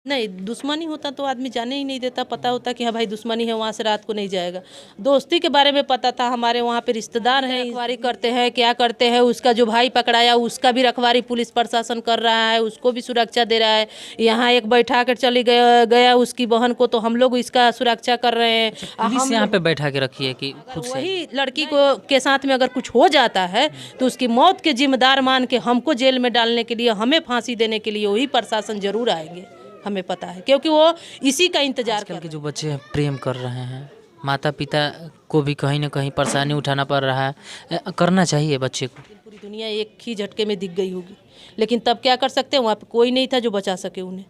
नहीं, दुश्मनी होता तो आदमी जाने ही नहीं देता, पता होता कि हाँ भाई दुश्मनी है, वहाँ से रात को नहीं जाएगा। दोस्ती के बारे में पता था, हमारे वहाँ पे रिश्तेदार हैं, रखवारी करते हैं, क्या करते हैं, उसका जो भाई पकड़ाया उसका भी रखवारी पुलिस प्रशासन कर रहा है, उसको भी सुरक्षा दे रहा है। यहाँ एक बैठा कर चली गया उसकी बहन को, तो हम लोग इसका सुरक्षा कर रहे हैं। पुलिस यहाँ पे बैठा के रखी है कि खुद से? वही लड़की को के साथ में अगर कुछ हो जाता है तो उसकी मौत के जिम्मेदार मान के हमको जेल में डालने के लिए, हमें फांसी देने के लिए वही प्रशासन जरूर आएंगे, हमें पता है, क्योंकि वो इसी का इंतजार आजकल कर के जो बच्चे हैं प्रेम कर रहे हैं, माता पिता को भी कहीं ना कहीं परेशानी उठाना पड़ रहा है, करना चाहिए बच्चे को। पूरी दुनिया एक ही झटके में दिख गई होगी, लेकिन तब क्या कर सकते हैं, वहाँ पे कोई नहीं था जो बचा सके उन्हें।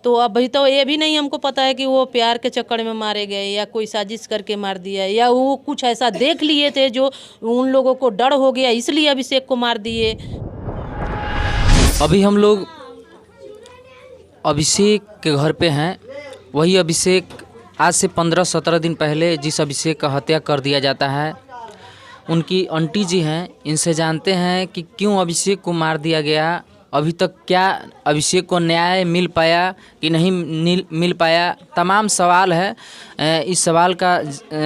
तो अभी तो ये भी नहीं हमको पता है कि वो प्यार के चक्कर में मारे गए या कोई साजिश करके मार दिया, या वो कुछ ऐसा देख लिए थे जो उन लोगों को डर हो गया इसलिए अभिषेक को मार दिए। अभी हम लोग अभिषेक के घर पे हैं। वही अभिषेक आज से 15-17 दिन पहले जिस अभिषेक का हत्या कर दिया जाता है, उनकी आंटी जी हैं, इनसे जानते हैं कि क्यों अभिषेक को मार दिया गया। अभी तक क्या अभिषेक को न्याय मिल पाया कि नहीं मिल पाया, तमाम सवाल है। इस सवाल का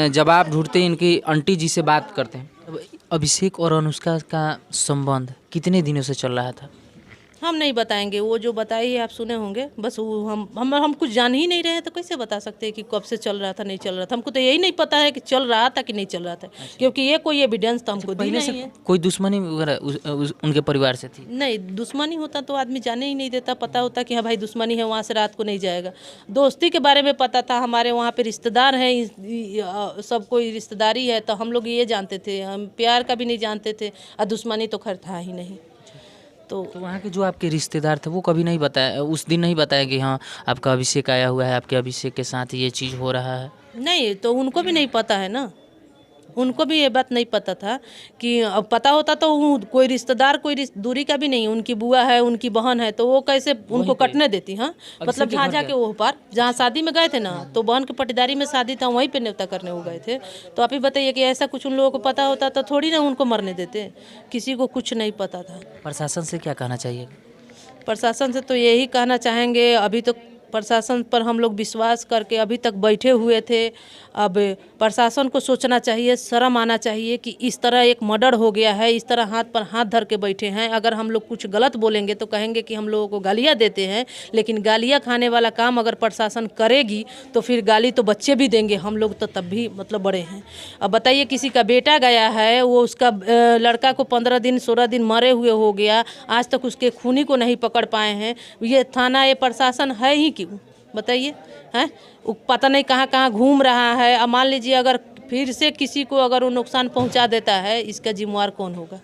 जवाब ढूंढते इनकी आंटी जी से बात करते हैं। अभिषेक और अनुष्का का संबंध कितने दिनों से चल रहा था? हम नहीं बताएंगे, वो जो बताई है आप सुने होंगे, बस वो हम कुछ जान ही नहीं रहे हैं, तो कैसे बता सकते हैं कि कब से चल रहा था नहीं चल रहा था। हमको तो यही नहीं पता है कि चल रहा था कि नहीं चल रहा था, क्योंकि ये कोई एविडेंस तो हमको दी नहीं है। कोई दुश्मनी वगैरह उनके परिवार से थी? नहीं, दुश्मनी होता तो आदमी जाने ही नहीं देता, पता होता कि हाँ भाई दुश्मनी है, वहाँ से रात को नहीं जाएगा। दोस्ती के बारे में पता था, हमारे वहाँ पे रिश्तेदार हैं, सब कोई रिश्तेदारी है, तो हम लोग ये जानते थे, हम प्यार का भी नहीं जानते थे, और दुश्मनी तो खैर था ही नहीं। तो वहाँ के जो आपके रिश्तेदार थे वो कभी नहीं बताया, उस दिन नहीं बताया कि हाँ आपका अभिषेक आया हुआ है, आपके अभिषेक के साथ ये चीज़ हो रहा है? नहीं, तो उनको भी नहीं पता है ना, उनको भी ये बात नहीं पता था कि अब पता होता तो कोई रिश्तेदार कोई दूरी का भी नहीं, उनकी बुआ है, उनकी बहन है, तो वो कैसे उनको कटने देती। हाँ, मतलब झाझा के वो पार जहाँ शादी में गए थे ना, तो बहन के पटीदारी में शादी था, वहीं पे न्योता करने हो गए थे। तो आप ही बताइए कि ऐसा कुछ उन लोगों को पता होता तो थोड़ी ना उनको मरने देते, किसी को कुछ नहीं पता था। प्रशासन से क्या कहना चाहिए? प्रशासन से तो यही कहना चाहेंगे, अभी तो प्रशासन पर हम लोग विश्वास करके अभी तक बैठे हुए थे। अब प्रशासन को सोचना चाहिए, शर्म आना चाहिए कि इस तरह एक मर्डर हो गया है, इस तरह हाथ पर हाथ धर के बैठे हैं। अगर हम लोग कुछ गलत बोलेंगे तो कहेंगे कि हम लोगों को गालियाँ देते हैं, लेकिन गालियाँ खाने वाला काम अगर प्रशासन करेगी तो फिर गाली तो बच्चे भी देंगे, हम लोग तो तब भी मतलब बड़े हैं। अब बताइए, किसी का बेटा गया है, वो उसका लड़का को 15 दिन 16 दिन मरे हुए हो गया, आज तक उसके खूनी को नहीं पकड़ पाए हैं। ये थाना, ये प्रशासन है ही क्यों, बताइए? हैं, पता नहीं कहाँ कहाँ घूम रहा है। अब मान लीजिए अगर फिर से किसी को अगर वो नुकसान पहुंचा देता है, इसका जिम्मेवार कौन होगा?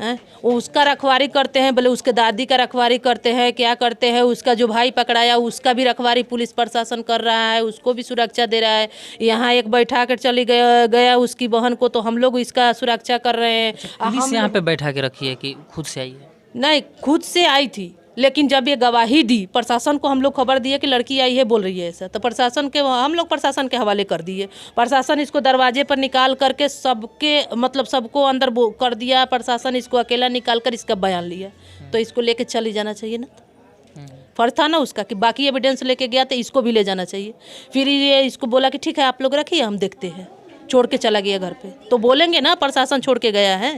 हैं, वो उसका रखवारी करते हैं, भले उसके दादी का रखवारी करते हैं, क्या करते हैं, उसका जो भाई पकड़ाया उसका भी रखवारी पुलिस प्रशासन कर रहा है, उसको भी सुरक्षा दे रहा है। यहाँ एक बैठा कर चली गया उसकी बहन को, तो हम लोग इसका सुरक्षा कर रहे हैं। पुलिस यहाँ पे बैठा के रखी है कि खुद से आई है? नहीं, खुद से आई थी, लेकिन जब ये गवाही दी, प्रशासन को हम लोग खबर दिए कि लड़की आई है बोल रही है ऐसा, तो प्रशासन के हम लोग प्रशासन के हवाले कर दिए। प्रशासन इसको दरवाजे पर निकाल करके सबके मतलब सबको अंदर कर दिया। प्रशासन इसको अकेला निकाल कर इसका बयान लिया, तो इसको लेके चली जाना चाहिए ना। फर्ज था ना उसका कि बाकी एविडेंस लेके गया तो इसको भी ले जाना चाहिए। फिर ये इसको बोला कि ठीक है आप लोग रखिए, हम देखते हैं, छोड़ के चला गया घर पे, तो बोलेंगे ना प्रशासन छोड़ के गया है।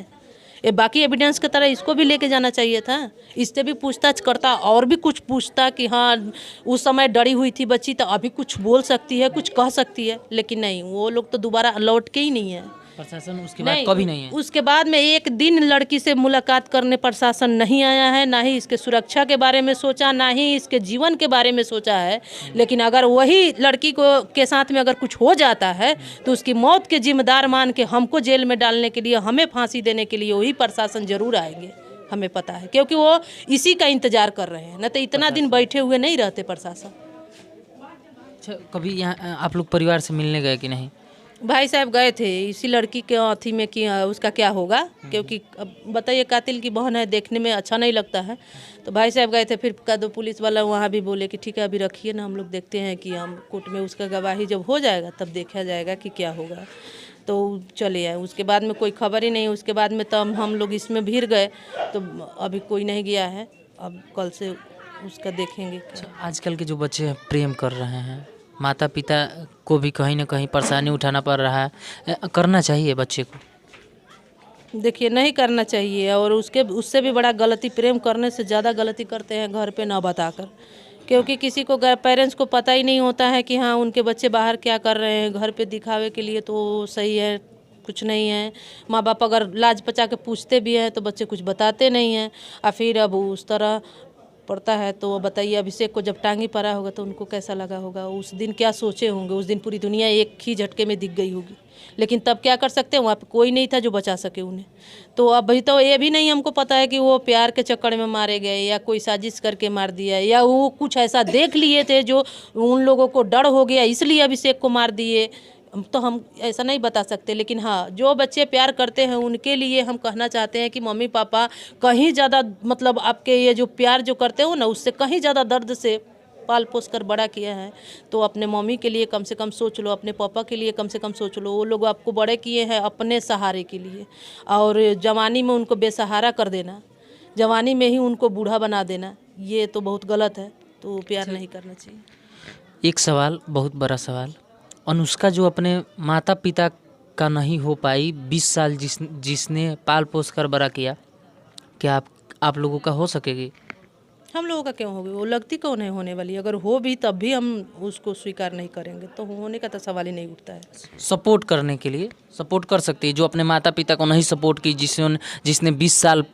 ये बाकी एविडेंस की तरह इसको भी लेके जाना चाहिए था, इससे भी पूछताछ करता और भी कुछ पूछता कि हाँ उस समय डरी हुई थी बच्ची, तो अभी कुछ बोल सकती है, कुछ कह सकती है, लेकिन नहीं, वो लोग तो दोबारा लौट के ही नहीं है। प्रशासन उसके बाद कभी नहीं है? उसके बाद में एक दिन लड़की से मुलाकात करने प्रशासन नहीं आया है, ना ही इसके सुरक्षा के बारे में सोचा, ना ही इसके जीवन के बारे में सोचा है। लेकिन अगर वही लड़की को के साथ में अगर कुछ हो जाता है तो उसकी मौत के जिम्मेदार मान के हमको जेल में डालने के लिए, हमें फांसी देने के लिए वही प्रशासन जरूर आएंगे, हमें पता है, क्योंकि वो इसी का इंतजार कर रहे हैं, न तो इतना दिन बैठे हुए नहीं रहते प्रशासन। अच्छा, कभी यहाँ आप लोग परिवार से मिलने गए कि नहीं? भाई साहब गए थे इसी लड़की के अथी में कि उसका क्या होगा, क्योंकि अब बताइए कातिल की बहन है, देखने में अच्छा नहीं लगता है। तो भाई साहब गए थे, फिर कदो पुलिस वाला वहाँ भी बोले कि ठीक है अभी रखिए ना, हम लोग देखते हैं कि हम कोर्ट में उसका गवाही जब हो जाएगा तब देखा जाएगा कि क्या होगा। तो चले आए, उसके बाद में कोई खबर ही नहीं। उसके बाद में तब हम लोग इसमें भीड़ गए, तो अभी कोई नहीं गया है। अब कल से उसका देखेंगे क्या। आजकल के जो बच्चे हैं प्रेम कर रहे हैं, माता पिता को भी कहीं ना कहीं परेशानी उठाना पड़ रहा है, करना चाहिए बच्चे को? देखिए नहीं करना चाहिए, और उससे भी बड़ा गलती, प्रेम करने से ज़्यादा गलती करते हैं घर पे ना बताकर, क्योंकि किसी को पेरेंट्स को पता ही नहीं होता है कि हाँ उनके बच्चे बाहर क्या कर रहे हैं। घर पे दिखावे के लिए तो सही है, कुछ नहीं है। माँ बाप अगर लाज बचा के पूछते भी हैं तो बच्चे कुछ बताते नहीं हैं, और फिर अब उस तरह पड़ता है। तो बताइए अभिषेक को जब टांगी पड़ा होगा तो उनको कैसा लगा होगा, उस दिन क्या सोचे होंगे। उस दिन पूरी दुनिया एक ही झटके में दिख गई होगी, लेकिन तब क्या कर सकते हैं, वहाँ पे कोई नहीं था जो बचा सके उन्हें। तो अभी तो ये भी नहीं हमको पता है कि वो प्यार के चक्कर में मारे गए या कोई साजिश करके मार दिया, या वो कुछ ऐसा देख लिए थे जो उन लोगों को डर हो गया इसलिए अभिषेक को मार दिए। तो हम ऐसा नहीं बता सकते, लेकिन हाँ जो बच्चे प्यार करते हैं उनके लिए हम कहना चाहते हैं कि मम्मी पापा कहीं ज़्यादा, मतलब आपके ये जो प्यार जो करते हो ना, उससे कहीं ज़्यादा दर्द से पाल पोस कर बड़ा किया है। तो अपने मम्मी के लिए कम से कम सोच लो, अपने पापा के लिए कम से कम सोच लो। वो लोग आपको बड़े किए हैं अपने सहारे के लिए, और जवानी में उनको बेसहारा कर देना, जवानी में ही उनको बूढ़ा बना देना, ये तो बहुत गलत है। तो प्यार नहीं करना चाहिए। एक सवाल, बहुत बड़ा सवाल, अनुष्का जो अपने माता पिता का नहीं हो पाई, 20 साल जिसने पाल पोस कर बड़ा किया, क्या आप लोगों का हो सकेगी? हम लोगों का क्यों होगी, वो लगती कौन है होने वाली। अगर हो भी तब भी हम उसको स्वीकार नहीं करेंगे, तो होने का तो सवाल ही नहीं उठता है। सपोर्ट करने के लिए सपोर्ट कर सकती है, जो अपने माता पिता को नहीं सपोर्ट की, जिसने 20 साल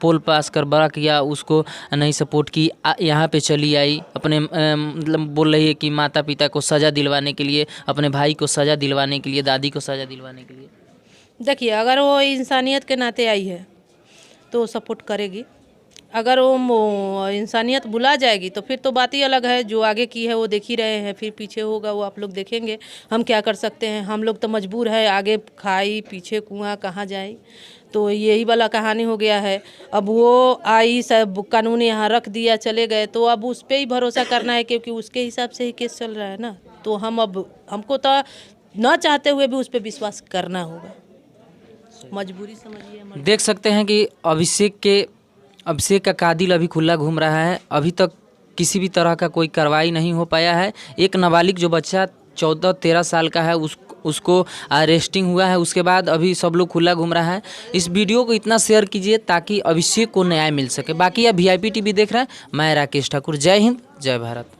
पोल पास कर बड़ा किया, उसको नहीं सपोर्ट की, यहाँ पे चली आई अपने मतलब बोल रही है कि माता पिता को सज़ा दिलवाने के लिए, अपने भाई को सज़ा दिलवाने के लिए, दादी को सज़ा दिलवाने के लिए। देखिए अगर वो इंसानियत के नाते आई है तो सपोर्ट करेगी, अगर वो इंसानियत बुला जाएगी तो फिर तो बात ही अलग है। जो आगे की है वो देख ही रहे हैं, फिर पीछे होगा वो आप लोग देखेंगे। हम क्या कर सकते हैं, हम लोग तो मजबूर है, आगे खाई पीछे कुआं कहाँ जाए। तो यही वाला कहानी हो गया है। अब वो आई, सब कानून यहाँ रख दिया, चले गए, तो अब उस पर ही भरोसा करना है, क्योंकि उसके हिसाब से ही केस चल रहा है ना। तो हमको तो ना चाहते हुए भी उस पर विश्वास करना होगा, मजबूरी समझिए। देख सकते हैं कि अभिषेक का कातिल अभी खुला घूम रहा है, अभी तक किसी भी तरह का कोई कार्रवाई नहीं हो पाया है। एक नाबालिग जो बच्चा 14-13 साल का है उसको अरेस्टिंग हुआ है, उसके बाद अभी सब लोग खुला घूम रहा है। इस वीडियो को इतना शेयर कीजिए ताकि अभिषेक को न्याय मिल सके। बाकी आप VIP TV देख रहे हैं, मैं राकेश ठाकुर। जय हिंद, जय भारत।